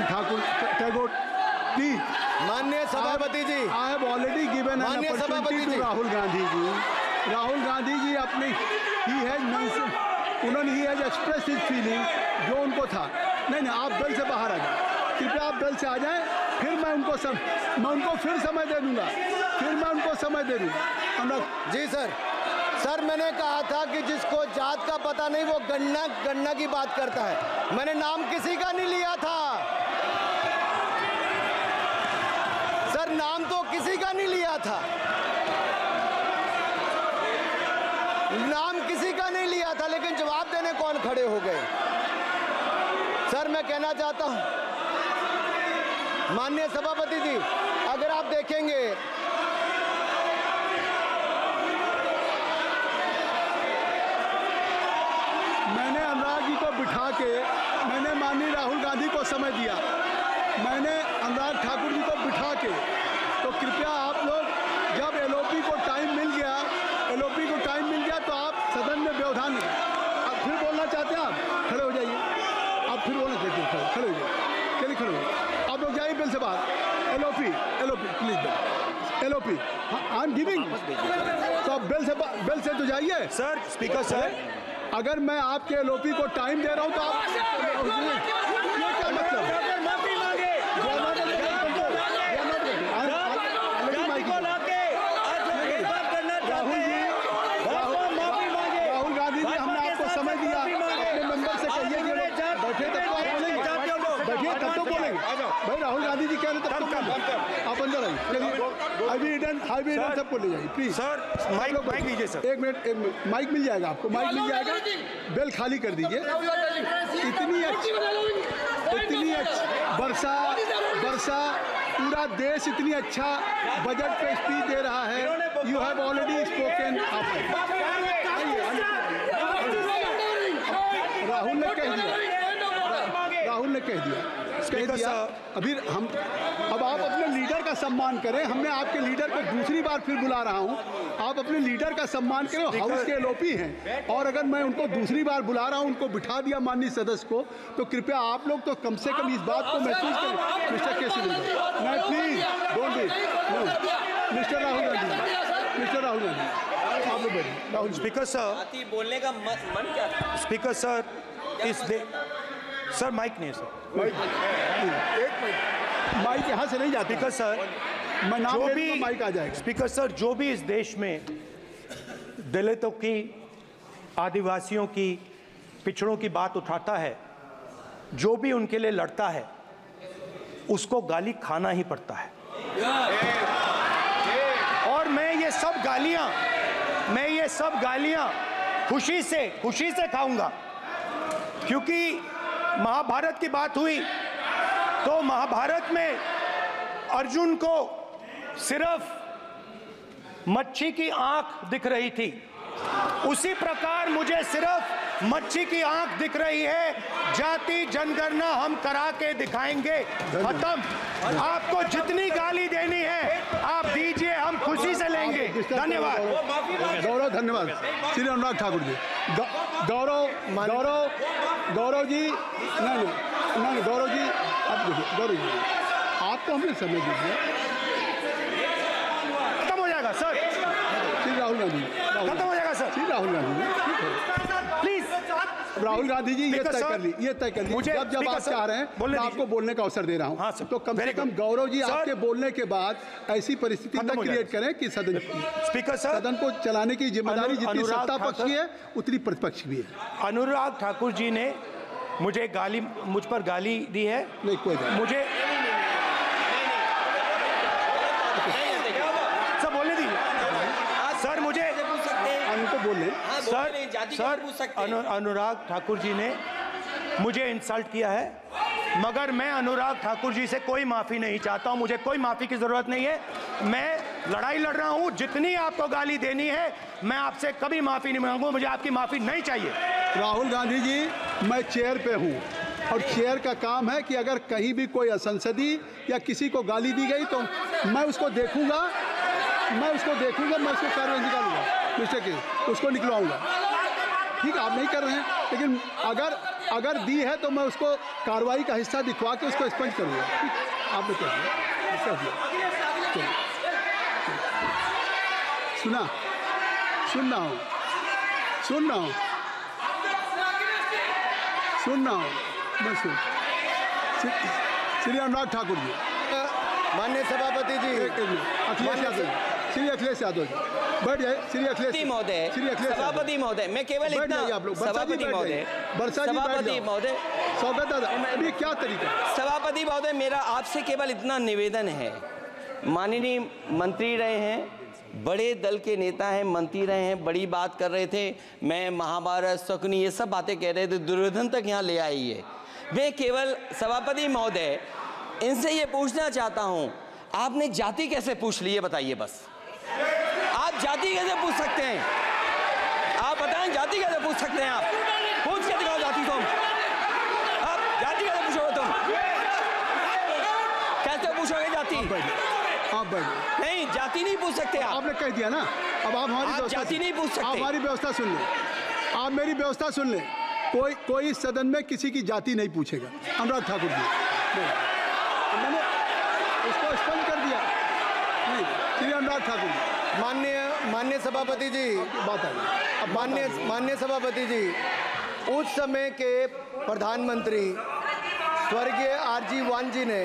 Tagore please. माननीय सभापति जी, I have already given an opportunity to Rahul Gandhi ji. Rahul Gandhi ji अपनी ही हैज एक्सप्रेस हिज फीलिंग जो उनको था। नहीं, आप दल से बाहर आ जाए, कृपया आप दल से आ जाएं, फिर मैं उनको फिर समय दे दूंगा, जी सर, मैंने कहा था कि जिसको जात का पता नहीं वो गन्ना की बात करता है। मैंने नाम किसी का नहीं लिया था सर, नाम तो किसी का नहीं लिया था, लेकिन जवाब देने कौन खड़े हो गए। सर मैं कहना चाहता हूं माननीय सभापति जी, अगर आप देखेंगे मैंने अनुराग जी को बिठा के मैंने माननीय राहुल गांधी को समय दिया, मैंने अनुराग ठाकुर जी को बिठा के, तो कृपया आप लोग जब एलओपी को टाइम मिल गया तो आप सदन में व्यवधान नहीं। आप फिर बोलना चाहते हैं, आप खड़े हो जाइए, आप फिर बोलना चाहते हैं, खड़े हो जाइए, चलिए खड़े हो जाइए, आप लोग जाइए बिल से बाहर। LOP please, LOP I am giving, तो बिल से तो जाइए। सर स्पीकर सर, अगर मैं आपके एलओपी को टाइम दे रहा हूं तो आप ये क्या मतलब? माफी मांगे राहुल गांधी जी, हमने आपको समय दिया, अपने मेंबर से कहिए कि बैठे तब तो आप बोलेंगे, बैठिए तब तो बोलेंगे भाई। राहुल गांधी जी कह रहे तब तो आप अंदर आइए, चलिए हाईवे सबको ले जाइए प्लीज। सर माइक लीजिए सर, एक मिनट, माइक मिल जाएगा आपको, माइक मिल जाएगा, बेल खाली कर दीजिए। इतनी अच्छी वर्षा पूरा देश इतनी अच्छा बजट पे स्पीच दे रहा है। You have already spoken. Rahul ने कह दिया अभी हम, अब आप अपने लीडर का सम्मान करें। हमने आपके लीडर को दूसरी बार फिर बुला रहा हूं, आप अपने लीडर का सम्मान करें। हाउस के एलओपी हैं और अगर मैं उनको दूसरी बार बुला रहा हूं, उनको बिठा दिया माननीय सदस्य को, तो कृपया आप लोग तो कम से कम इस बात को महसूस करें। मिस्टर केसी नहीं, please don't be mister Rahul Gandhi आप लोग बैठिए। राहुल स्पीकर सर, बोलने का मन क्या था? स्पीकर सर, सर माइक नहीं है सर, माइक यहाँ से नहीं जाता। स्पीकर सर, मैं नाम जो ले भी तो माइक आ जाएगा। स्पीकर सर, जो भी इस देश में दलितों की, आदिवासियों की, पिछड़ों की बात उठाता है, जो भी उनके लिए लड़ता है, उसको गाली खाना ही पड़ता है। और मैं ये सब गालियां खुशी से खाऊंगा, क्योंकि महाभारत की बात हुई तो महाभारत में अर्जुन को सिर्फ मच्छी की आंख दिख रही थी, उसी प्रकार मुझे सिर्फ मच्छी की आंख दिख रही है। जाति जनगणना हम करा के दिखाएंगे, खत्म। आपको जितनी गाली देनी है आप दीजिए, हम खुशी से लेंगे। धन्यवाद। गौरव, धन्यवाद श्री अनुराग ठाकुर जी। गौरव जी, नहीं गौरव जी, आप देखिए, गौरव जी आपको हमने समय दीजिए, खत्म हो जाएगा सर। श्री राहुल गांधी, खत्म हो जाएगा सर। श्री राहुल गांधी प्लीज राहुल गांधी जी, ये तय कर ली, मुझे जब आप चाह रहे हैं मैं आपको बोलने का अवसर दे रहा हूं। हाँ सर, तो कम से कम गौरव जी आपके बोलने के बाद ऐसी परिस्थिति न क्रिएट करें कि सदन को चलाने की जिम्मेदारी जितनी सत्ता पक्ष की है उतनी प्रतिपक्ष भी है। अनुराग ठाकुर जी ने मुझ पर गाली दी है। नहीं, कोई बात मुझे सब बोलने दी सर, मुझे उनको बोलने सर अनुराग ठाकुर जी ने मुझे इंसल्ट किया है, मगर मैं अनुराग ठाकुर जी से कोई माफ़ी नहीं चाहता हूं। मुझे कोई माफ़ी की ज़रूरत नहीं है। मैं लड़ाई लड़ रहा हूं, जितनी आपको गाली देनी है मैं आपसे कभी माफ़ी नहीं मांगूंगा, मुझे आपकी माफ़ी नहीं चाहिए। राहुल गांधी जी, मैं चेयर पे हूँ और चेयर का काम है कि अगर कहीं भी कोई असंसदीय या किसी को गाली दी गई तो मैं उसको देखूंगा, मैं उसको कार्रवाई निकालूंगा, मिस्टर के उसको निकलवाऊंगा। ठीक है, आप नहीं कर रहे हैं, लेकिन अगर दी है तो मैं उसको कार्रवाई का हिस्सा दिखवा के उसको स्पंज करूँगा। ठीक, आपने कह दिया। सुन रहा हूँ मैं श्री अनुराग ठाकुर जी, माननीय सभापति जी, श्री अखिलेश यादव जी, बैठ जाए। श्री अखिलेश महोदय, सभापति महोदय, मैं केवल इतना, सभापति महोदय, स्वागत है। अभी क्या तरीका है? सभापति महोदय, मेरा आपसे केवल इतना निवेदन है, माननीय मंत्री रहे हैं, बड़े दल के नेता हैं, मंत्री रहे हैं, बड़ी बात कर रहे थे, मैं महाभारत शकुनी ये सब बातें कह रहे थे, दुर्योधन तक यहाँ ले आई है। मैं केवल सभापति महोदय इनसे ये पूछना चाहता हूँ, आपने जाति कैसे पूछ ली है बताइए बस। आप जाति कैसे पूछ सकते हैं? आप बताएं, जाति कैसे पूछ सकते हैं? आप पूछ के दिखाओ जाति तुम। आप जाति कैसे पूछोगे तुम? कैसे पूछोगे जाति? आप बैठ नहीं, जाति नहीं पूछ सकते आप। आपने कह दिया ना, अब आप हमारी जाति नहीं पूछ सकते। आप हमारी व्यवस्था सुन लें, आप मेरी व्यवस्था सुन लें। कोई सदन में किसी की जाति नहीं पूछेगा। अनुराग ठाकुर जी, मैंने उसको स्पष्ट कर दिया। नहीं, श्री अनुराग ठाकुर जी, माननीय सभापति जी, बात आई। अब माननीय सभापति जी, उस समय के प्रधानमंत्री स्वर्गीय आरजी वान जी ने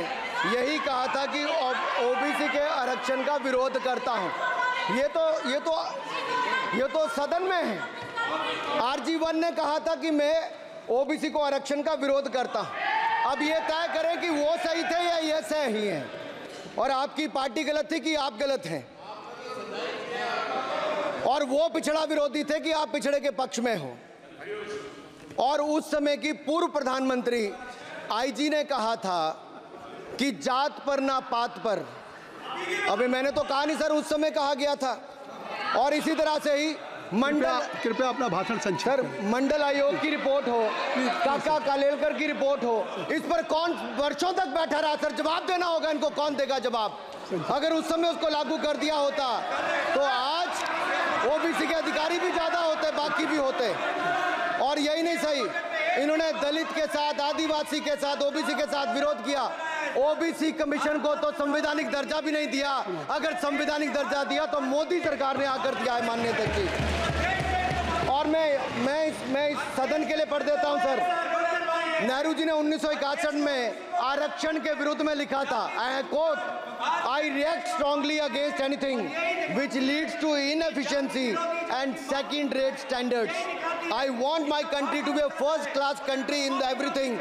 यही कहा था कि ओबीसी के आरक्षण का विरोध करता हूं। ये तो सदन में है। आरजी वान ने कहा था कि मैं ओबीसी को आरक्षण का विरोध करता हूं। अब ये तय करें कि वो सही थे या ये सही हैं, और आपकी पार्टी गलत थी कि आप गलत हैं, और वो पिछड़ा विरोधी थे कि आप पिछड़े के पक्ष में हो। और उस समय की पूर्व प्रधानमंत्री आईजी ने कहा था कि जात पर ना पात पर। अबे मैंने तो कहा नहीं सर, उस समय कहा गया था। और इसी तरह से ही कृपया अपना भाषण संक्षिप्त सर, मंडल आयोग की रिपोर्ट हो, काका कालेलकर की रिपोर्ट हो, इस पर कौन वर्षों तक बैठा रहा? सर, जवाब देना होगा इनको, कौन देगा जवाब? अगर उस समय उसको लागू कर दिया होता तो आज ओबीसी के अधिकारी भी ज्यादा होते, बाकी भी होते। और यही नहीं सही, इन्होंने दलित के साथ, आदिवासी के साथ, ओबीसी के साथ विरोध किया। ओबीसी कमीशन को तो संवैधानिक दर्जा भी नहीं दिया। अगर संवैधानिक दर्जा दिया तो मोदी सरकार ने आकर दिया है माननीय जी। और मैं इस सदन के लिए पढ़ देता हूं सर। नेहरू जी ने 1961 में आरक्षण के विरुद्ध में लिखा था, I quote, I react strongly against anything which leads to inefficiency and second rate standards. I want my country to be a first class country in everything.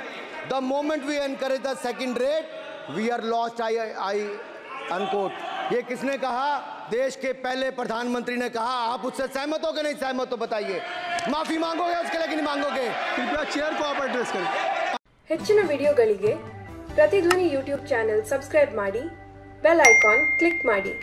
The moment we encourage the second rate we are lost. I unquote. ये किसने कहा? देश के पहले प्रधानमंत्री ने कहा। आप उससे सहमत हो कि नहीं सहमत हो बताइए? माफी मांगोगे उसके लिए कि नहीं मांगोगे? कृपया चेयर को आप एड्रेस करें। ಹೆಚ್ಚಿನ ವಿಡಿಯೋಗಳಿಗೆ ಪ್ರತಿಧ್ವನಿ ಯೂಟ್ಯೂಬ್ ಚಾನೆಲ್ ಸಬ್ಸ್ಕ್ರೈಬ್ ಮಾಡಿ, ಬೆಲ್ ಐಕಾನ್ ಕ್ಲಿಕ್ ಮಾಡಿ।